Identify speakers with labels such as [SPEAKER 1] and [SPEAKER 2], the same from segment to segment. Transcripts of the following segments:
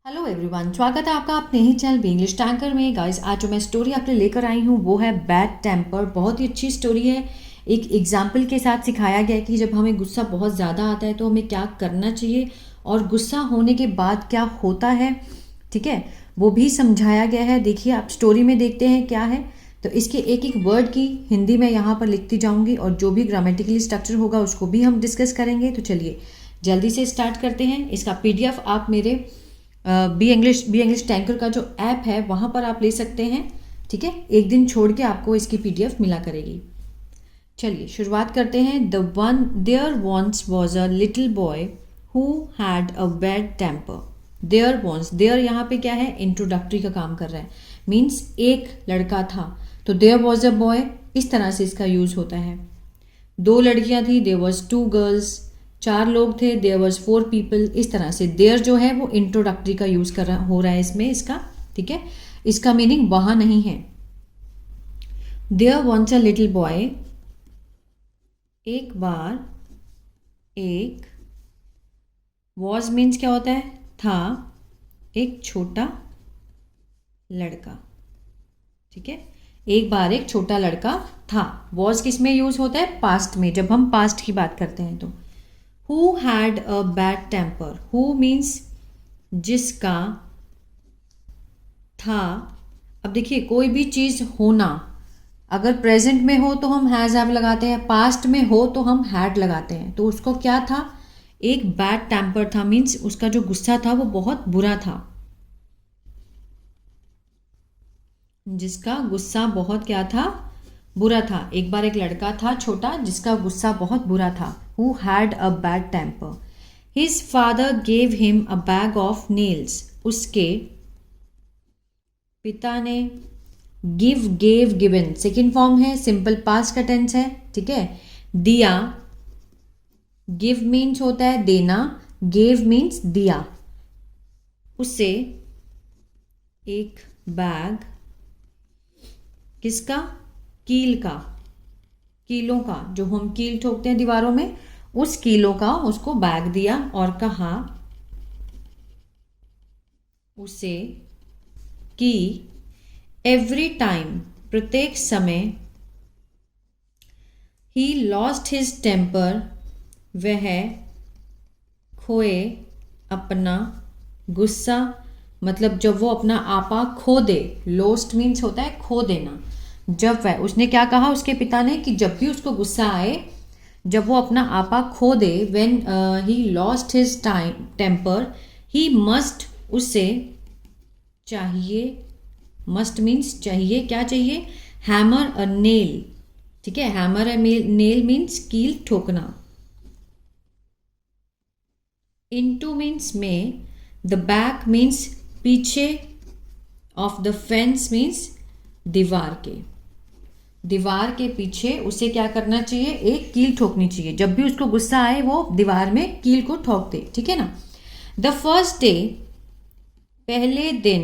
[SPEAKER 1] Hello everyone, स्वागत है आपका अपने ही चैनल बी इंग्लिश टैंकर में। गाइस, आज जो मैं स्टोरी आपके लिए लेकर आई हूँ वो है बैड टेम्पर। बहुत ही अच्छी स्टोरी है। एक एग्जाम्पल के साथ सिखाया गया है कि जब हमें गुस्सा बहुत ज़्यादा आता है तो हमें क्या करना चाहिए और गुस्सा होने के बाद क्या होता है। ठीक है, वो भी समझाया गया है। देखिए, आप स्टोरी में देखते हैं क्या है। तो इसके एक एक वर्ड की हिंदी में यहाँ पर लिखती जाऊँगी और जो भी ग्रामेटिकली स्ट्रक्चर होगा उसको भी हम डिस्कस करेंगे। तो चलिए जल्दी से स्टार्ट करते हैं। इसका PDF आप मेरे बी इंग्लिश टैंकर का जो ऐप है वहाँ पर आप ले सकते हैं। ठीक है, एक दिन छोड़ के आपको इसकी PDF मिला करेगी। चलिए शुरुआत करते हैं। There once was a little boy who had a bad temper. There यहाँ पे क्या है, इंट्रोडक्टरी का काम कर रहा है। मीन्स एक लड़का था, तो देयर वॉज अ बॉय, इस तरह से इसका यूज होता है। दो लड़कियां थी, देयर वॉज टू गर्ल्स। चार लोग थे, देयर वॉज फोर पीपल। इस तरह से देयर जो है वो इंट्रोडक्टरी का यूज हो रहा है इसमें इसका। ठीक है, इसका मीनिंग वहां नहीं है। There wants a little boy, एक बार एक। वॉज मीन्स क्या होता है, था, एक छोटा लड़का। ठीक है, एक बार एक छोटा लड़का था। वॉज किस में यूज होता है, पास्ट में, जब हम पास्ट की बात करते हैं तो। Who had a bad temper? Who means जिसका था। अब देखिए, कोई भी चीज़ होना, अगर प्रेजेंट में हो तो हम हैज़ हैव लगाते हैं, पास्ट में हो तो हम हैड लगाते हैं। तो उसको क्या था, एक बैड टेम्पर था। मीन्स उसका जो गुस्सा था वो बहुत बुरा था। जिसका गुस्सा बहुत क्या था, बुरा था। एक बार एक लड़का था छोटा जिसका गुस्सा बहुत बुरा था। Who had a bad temper. His father gave him a bag of nails. उसके पिता ने give, gave, given second form है, सिंपल पास्ट का टेंस है। ठीक है, दिया। गिव मीन्स होता है देना, गेव मीन्स दिया। उससे एक बैग, किसका, कील का, कीलों का, जो हम कील ठोकते हैं दीवारों में, उस कीलों का उसको बैग दिया और कहा उसे कि एवरी टाइम, प्रत्येक समय, ही लॉस्ट हिज टेम्पर, वह खोए अपना गुस्सा। मतलब जब वो अपना आपा खो दे, लॉस्ट मीन्स होता है खो देना। जब वह, उसने क्या कहा उसके पिता ने कि जब भी उसको गुस्सा आए, जब वो अपना आपा खो दे, when he lost his temper, he must, उसे चाहिए, मस्ट मीन्स चाहिए, क्या चाहिए, हैमर अ नेल। ठीक है, हैमर अ नेल मीन्स कील ठोकना। इनटू मीन्स में, द बैक मीन्स पीछे, ऑफ द फेंस मीन्स दीवार के, दीवार के पीछे उसे क्या करना चाहिए, एक कील ठोकनी चाहिए। जब भी उसको गुस्सा आए वो दीवार में कील को ठोक दे। ठीक है ना। द फर्स्ट डे, पहले दिन,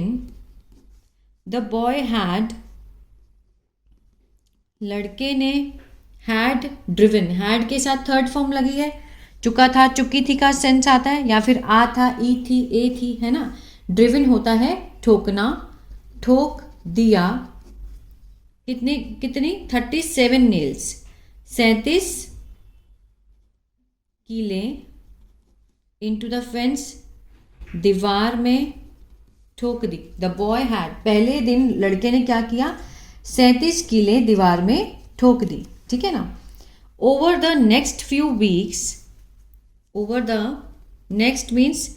[SPEAKER 1] द बॉय हैड, लड़के ने, हैड ड्रिवन, हैड के साथ थर्ड फॉर्म लगी है, चुका था, चुकी थी का सेंस आता है, या फिर आ था, ई थी, ए थी, है ना। ड्रिवन होता है ठोकना, ठोक दिया। कितनी 37 नेल्स, 37 कीले, इनटू द फेंस, दीवार में ठोक दी। द बॉय हैड, पहले दिन लड़के ने क्या किया, 37 कीले दीवार में ठोक दी। ठीक है ना। Over the next few weeks, over the next means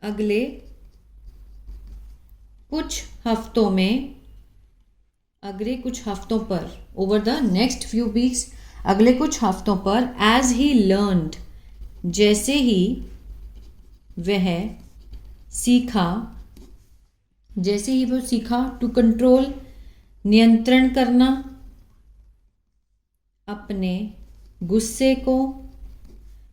[SPEAKER 1] अगले कुछ हफ्तों में, अगले कुछ हफ्तों पर, over the next few weeks, अगले कुछ हफ्तों पर, एज ही लर्नड, जैसे ही वह सीखा, जैसे ही वो सीखा, टू कंट्रोल, नियंत्रण करना, अपने गुस्से को,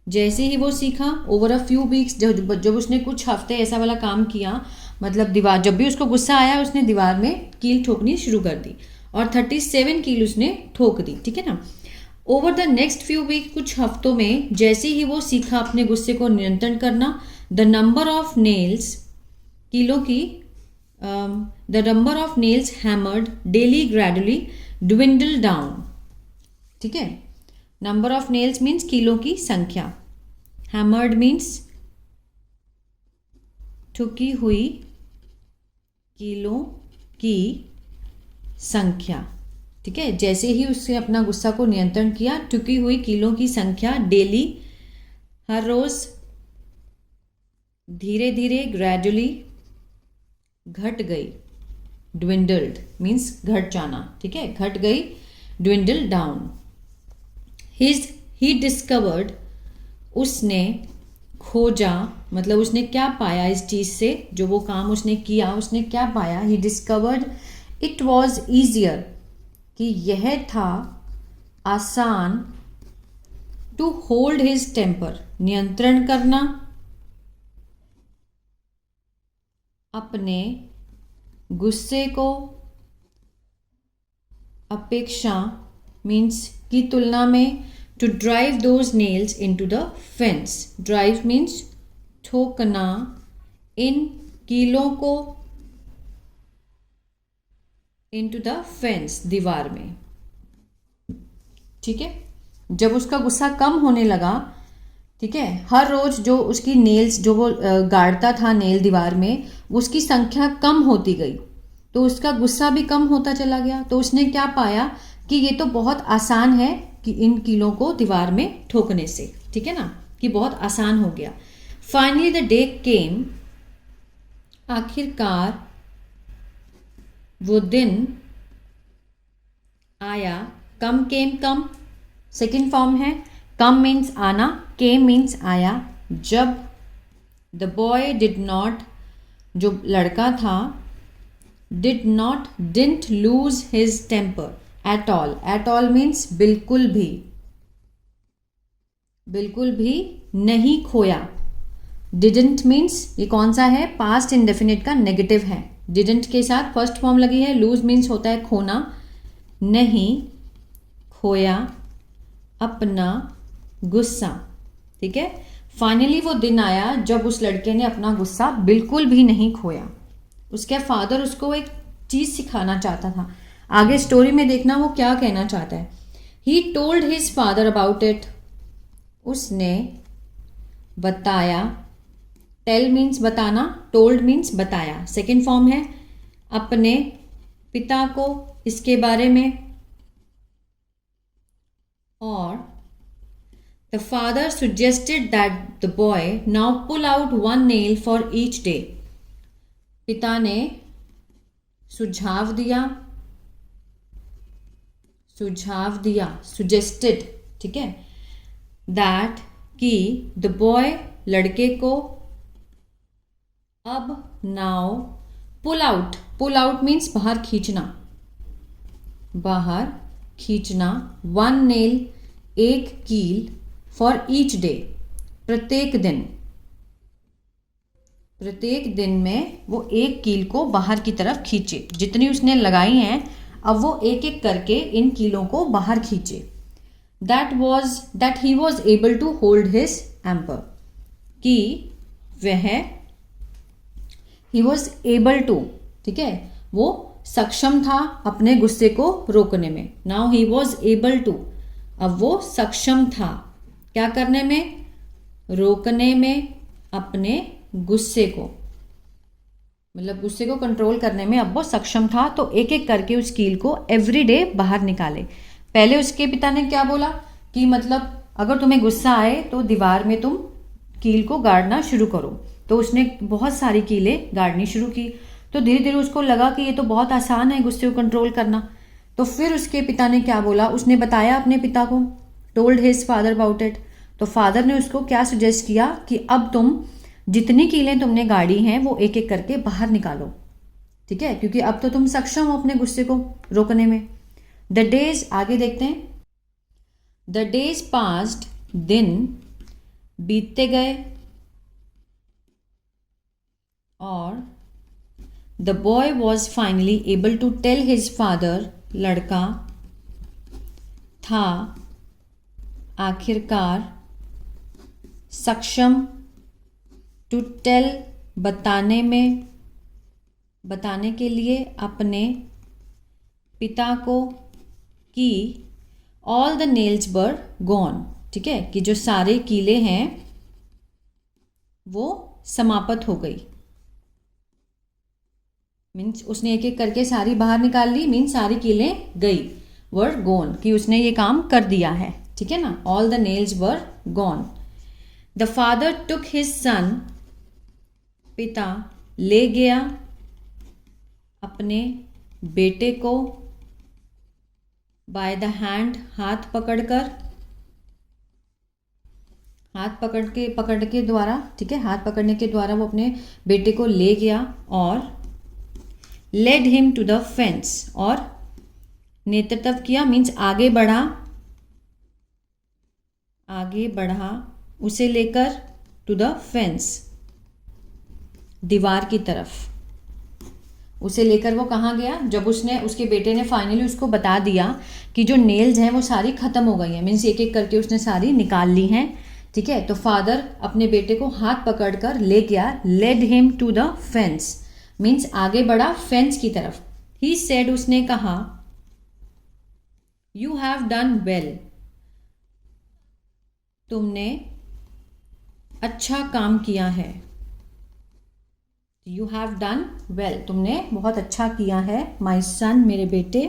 [SPEAKER 1] जैसे ही वो सीखा, ओवर अ फ्यू वीक्स, जब उसने कुछ हफ्ते ऐसा वाला काम किया, मतलब दीवार, जब भी उसको गुस्सा आया उसने दीवार में कील ठोकनी शुरू कर दी और 37 कील उसने ठोक दी। ठीक है ना। Over the next few week, कुछ हफ्तों में, जैसे ही वो सीखा अपने गुस्से को नियंत्रण करना, द नंबर ऑफ नेल्स, कीलों की, the number of nails hammered daily gradually dwindle down. ठीक है, नंबर ऑफ नेल्स मीन्स कीलों की संख्या, हैमर्ड मीन्स ठुकी हुई कीलों की संख्या। ठीक है, जैसे ही उसने अपना गुस्सा को नियंत्रण किया, ठुकी हुई कीलों की संख्या डेली, हर रोज, धीरे धीरे, ग्रेजुअली, घट गई, ड्विंडल्ड मीन्स घट जाना। ठीक है, घट गई, ड्विंडल डाउन। ही डिस्कवर्ड, उसने खोजा, मतलब उसने क्या पाया इस चीज से, जो वो काम उसने किया उसने क्या पाया। He discovered it was easier, कि यह था आसान, टू होल्ड हिज टेम्पर, नियंत्रण करना अपने गुस्से को, अपेक्षा मीन्स की तुलना में, to drive those nails into the fence. Drive means ठोकना, इन कीलों को, इनटू द फेंस, दीवार में। ठीक है, जब उसका गुस्सा कम होने लगा, ठीक है, हर रोज जो उसकी नेल्स, जो वो गाड़ता था नेल दीवार में, उसकी संख्या कम होती गई, तो उसका गुस्सा भी कम होता चला गया। तो उसने क्या पाया कि ये तो बहुत आसान है कि इन कीलों को दीवार में ठोकने से, ठीक है ना, कि बहुत आसान हो गया। फाइनली द डे केम, आखिरकार वो दिन आया। कम, केम, कम सेकेंड फॉर्म है। कम मीन्स आना, केम मीन्स आया। जब द बॉय डिड नॉट, जो लड़का था, did not, didn't lose his temper at all. At all means बिल्कुल भी, बिल्कुल भी नहीं खोया। डिडंट मीन्स ये कौन सा है, पास्ट इंडेफिनिट का नेगेटिव है। डिडंट के साथ फर्स्ट फॉर्म लगी है। लूज मीन्स होता है खोना। नहीं खोया अपना गुस्सा। ठीक है, फाइनली वो दिन आया जब उस लड़के ने अपना गुस्सा बिल्कुल भी नहीं खोया। उसके फादर उसको एक चीज सिखाना चाहता था। आगे स्टोरी में देखना वो क्या कहना चाहता है। He told his father about it, उसने बताया। टेल मीन्स बताना, टोल्ड मीन्स बताया। सेकेंड फॉर्म है अपने पिता को इसके बारे में। और the father suggested that the boy now pull out one nail for each day. पिता ने सुझाव दिया, suggested, ठीक है, that कि the boy, लड़के को, अब now pull out means बाहर खींचना, बाहर खींचना, one nail, एक कील, for each day, प्रत्येक दिन में वो एक कील को बाहर की तरफ खींचे। जितनी उसने लगाई हैं अब वो एक एक करके इन कीलों को बाहर खींचे। that he was able to hold his temper, कि वह, he was able to, ठीक है, वो सक्षम था अपने गुस्से को रोकने में। now he was able to, अब वो सक्षम था क्या करने में, रोकने में अपने गुस्से को, मतलब गुस्से को कंट्रोल करने में अब वो सक्षम था। तो एक एक करके उस कील को एवरी डे बाहर निकाले। पहले उसके पिता ने क्या बोला कि मतलब अगर तुम्हें गुस्सा आए तो दीवार में तुम कील को गाड़ना शुरू करो। तो उसने बहुत सारी कीलें गाड़नी शुरू की। तो धीरे धीरे उसको लगा कि ये तो बहुत आसान है गुस्से को कंट्रोल करना। तो फिर उसके पिता ने क्या बोला, उसने बताया अपने पिता को, told his father about it. तो फादर ने उसको क्या सजेस्ट किया कि अब तुम जितनी कीलें तुमने गाड़ी हैं वो एक एक करके बाहर निकालो। ठीक है, क्योंकि अब तो तुम सक्षम हो अपने गुस्से को रोकने में। द डेज, आगे देखते हैं। द डेज पास्ड, दिन बीतते गए। और the boy was finally able to tell his father, लड़का था आखिरकार सक्षम टू टेल बताने में, बताने के लिए अपने पिता को कि all the nails were gone, ठीक है, कि जो सारे कीले हैं वो समाप्त हो गई। मीन्स उसने एक एक करके सारी बाहर निकाल ली, मीन्स सारी कीलें गई। वर गॉन कि उसने ये काम कर दिया है, ठीक है ना। All the nails were gone. The father took his son, पिता ले गया अपने बेटे को, बाय द हैंड हाथ पकड़कर, हाथ पकड़ के द्वारा, ठीक है, हाथ पकड़ने के द्वारा वो अपने बेटे को ले गया और led him to the fence, और नेतृत्व किया, मीन्स आगे बढ़ा उसे लेकर टू द फेंस, दीवार की तरफ। उसे लेकर वो कहाँ गया, जब उसके बेटे ने फाइनली उसको बता दिया कि जो नेल्स हैं वो सारी ख़त्म हो गई हैं, मीन्स एक एक करके उसने सारी निकाल ली हैं, ठीक है। तो फादर अपने बेटे को हाथ पकड़कर ले गया, led him to the fence, means आगे बढ़ा फेंस की तरफ। ही सेड, उसने कहा, यू हैव डन वेल, तुमने अच्छा काम किया है। यू हैव डन वेल, तुमने बहुत अच्छा किया है, माई सन, मेरे बेटे।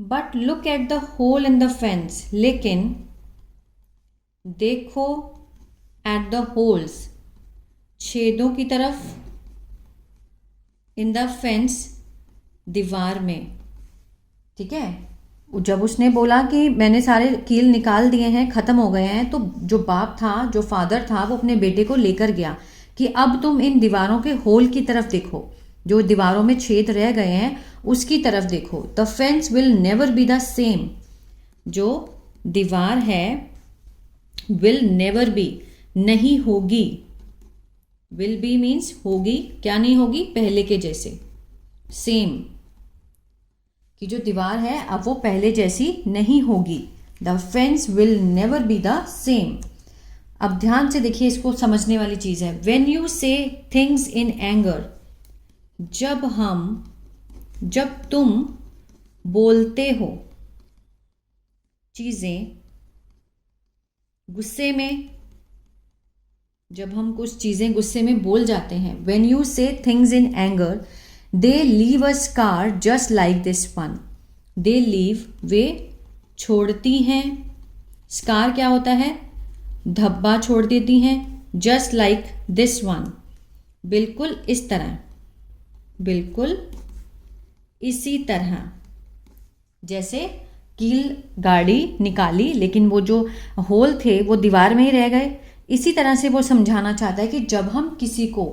[SPEAKER 1] But look at the hole in the fence, लेकिन देखो एट द होल्स, छेदों की तरफ, इन द फेंस, दीवार में, ठीक है। जब उसने बोला कि मैंने सारे कील निकाल दिए हैं, ख़त्म हो गए हैं, तो जो बाप था, जो फादर था, वो अपने बेटे को लेकर गया कि अब तुम इन दीवारों के होल की तरफ देखो, जो दीवारों में छेद रह गए हैं उसकी तरफ देखो। The fence will never be the same, जो दीवार है विल नेवर बी, नहीं होगी। विल बी मीन्स होगी, क्या नहीं होगी, पहले के जैसे, सेम, कि जो दीवार है अब वो पहले जैसी नहीं होगी। The fence will never be the same. अब ध्यान से देखिए, इसको समझने वाली चीज़ है। When you say things in anger, जब तुम बोलते हो चीज़ें गुस्से में, जब हम कुछ चीज़ें गुस्से में बोल जाते हैं, when you say things in anger they leave a scar just like this one. They leave, वे छोड़ती हैं, स्कार क्या होता है, धब्बा छोड़ देती हैं, जस्ट लाइक दिस वन, बिल्कुल इस तरह, बिल्कुल इसी तरह, जैसे कील गाड़ी निकाली लेकिन वो जो होल थे वो दीवार में ही रह गए। इसी तरह से वो समझाना चाहता है कि जब हम किसी को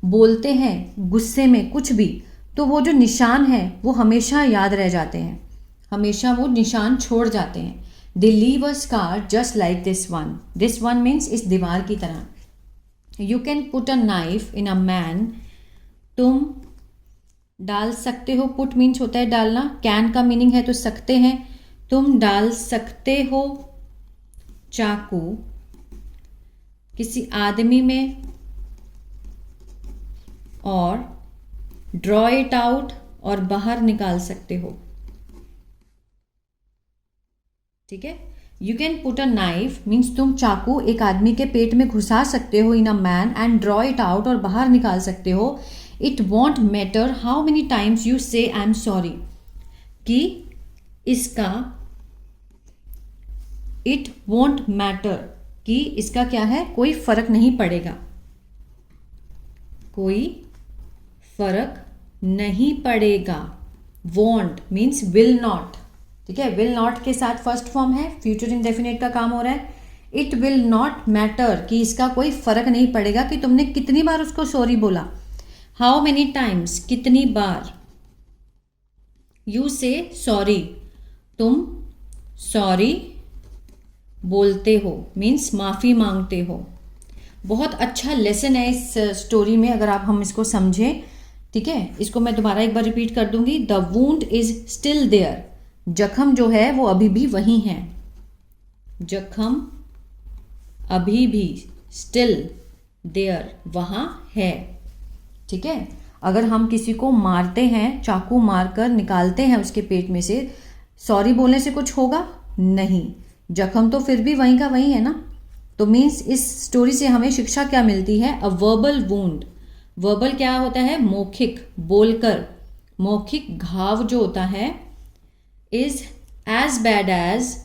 [SPEAKER 1] बोलते हैं गुस्से में कुछ भी, तो वो जो निशान है वो हमेशा याद रह जाते हैं, हमेशा वो निशान छोड़ जाते हैं। They leave a scar just like this one. This one means इस दीवार की तरह। You can put a knife in a man, तुम डाल सकते हो, पुट मीन्स होता है डालना, कैन का मीनिंग है तो सकते हैं, तुम डाल सकते हो चाकू किसी आदमी में, और ड्रॉ इट आउट, और बाहर निकाल सकते हो, ठीक है। You can put a knife means तुम चाकू एक आदमी के पेट में घुसा सकते हो, in a man, and draw it out, और बाहर निकाल सकते हो। It won't matter how many times you say I am sorry, कि इसका, इट वॉन्ट मैटर, कि इसका क्या है, कोई फर्क नहीं पड़ेगा, कोई फर्क नहीं पड़ेगा। वॉन्ट मीन्स विल नॉट, ठीक है, विल नॉट के साथ फर्स्ट फॉर्म है, फ्यूचर इंडेफिनिट का काम हो रहा है। इट विल नॉट मैटर, कि इसका कोई फर्क नहीं पड़ेगा कि तुमने कितनी बार उसको सॉरी बोला। हाउ मेनी टाइम्स, कितनी बार। यू से सॉरी, तुम सॉरी बोलते हो, मीन्स माफ़ी मांगते हो। बहुत अच्छा लेसन है इस स्टोरी में, अगर हम इसको समझें, ठीक है। इसको मैं दोबारा एक बार रिपीट कर दूंगी। The wound is still there, जख्म जो है वो अभी भी वही है, जख्म अभी भी स्टिल देयर, वहाँ है। ठीक है, अगर हम किसी को मारते हैं, चाकू मारकर निकालते हैं उसके पेट में से, सॉरी बोलने से कुछ होगा नहीं, जख्म तो फिर भी वहीं का वहीं है ना। तो मीन्स इस स्टोरी से हमें शिक्षा क्या मिलती है? अ वर्बल वूंड, वर्बल क्या होता है? मौखिक, बोलकर, मौखिक घाव जो होता है, इज एज बैड एज,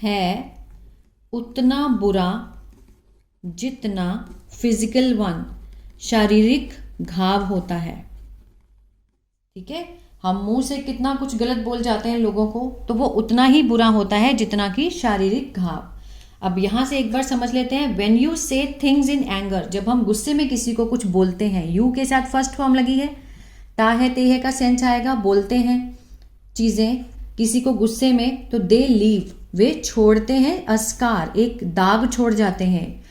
[SPEAKER 1] है उतना बुरा जितना फिजिकल वन, शारीरिक घाव होता है। ठीक है, हम मुंह से कितना कुछ गलत बोल जाते हैं लोगों को, तो वो उतना ही बुरा होता है जितना कि शारीरिक घाव। अब यहां से एक बार समझ लेते हैं, when you say things in anger, जब हम गुस्से में किसी को कुछ बोलते हैं, यू के साथ फर्स्ट फॉर्म लगी है, ता है ते है का सेंस आएगा, बोलते हैं चीजें किसी को गुस्से में, तो दे लीव, वे छोड़ते हैं, अस्कार, एक दाग छोड़ जाते हैं,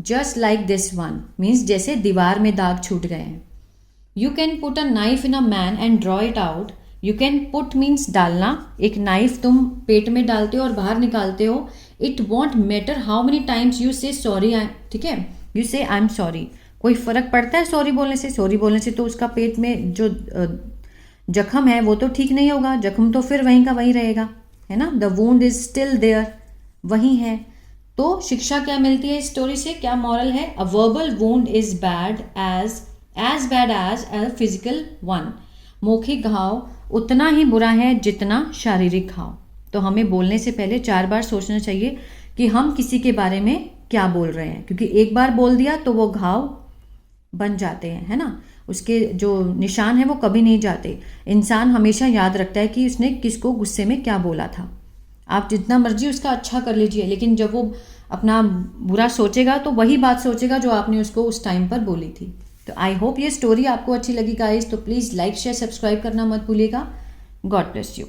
[SPEAKER 1] just like this one, means जैसे दीवार में दाग छूट गए हैं। You can put a knife in a man and draw it out, you can put means डालना, एक नाइफ तुम पेट में डालते हो और बाहर निकालते हो, it won't matter how many times you से सॉरी, ठीक है, you say I am sorry, कोई फर्क पड़ता है सॉरी बोलने से? सॉरी बोलने से तो उसका पेट में जो जख्म है वो तो ठीक नहीं होगा, जख्म तो फिर वहीं का वहीं रहेगा, है ना। The wound is still there, वही है। तो शिक्षा क्या मिलती है इस स्टोरी से, क्या मॉरल है? A verbal wound is bad as bad as a physical one, मौखिक घाव उतना ही बुरा है जितना शारीरिक घाव। तो हमें बोलने से पहले 4 बार सोचना चाहिए कि हम किसी के बारे में क्या बोल रहे हैं, क्योंकि एक बार बोल दिया तो वो घाव बन जाते हैं, है ना, उसके जो निशान है वो कभी नहीं जाते। इंसान हमेशा याद रखता है कि उसने किसको गुस्से में क्या बोला था। आप जितना मर्जी उसका अच्छा कर लीजिए, लेकिन जब वो अपना बुरा सोचेगा तो वही बात सोचेगा जो आपने उसको उस टाइम पर बोली थी। तो आई होप ये स्टोरी आपको अच्छी लगी गाइस, तो प्लीज़ लाइक शेयर सब्सक्राइब करना मत भूलिएगा। God bless you.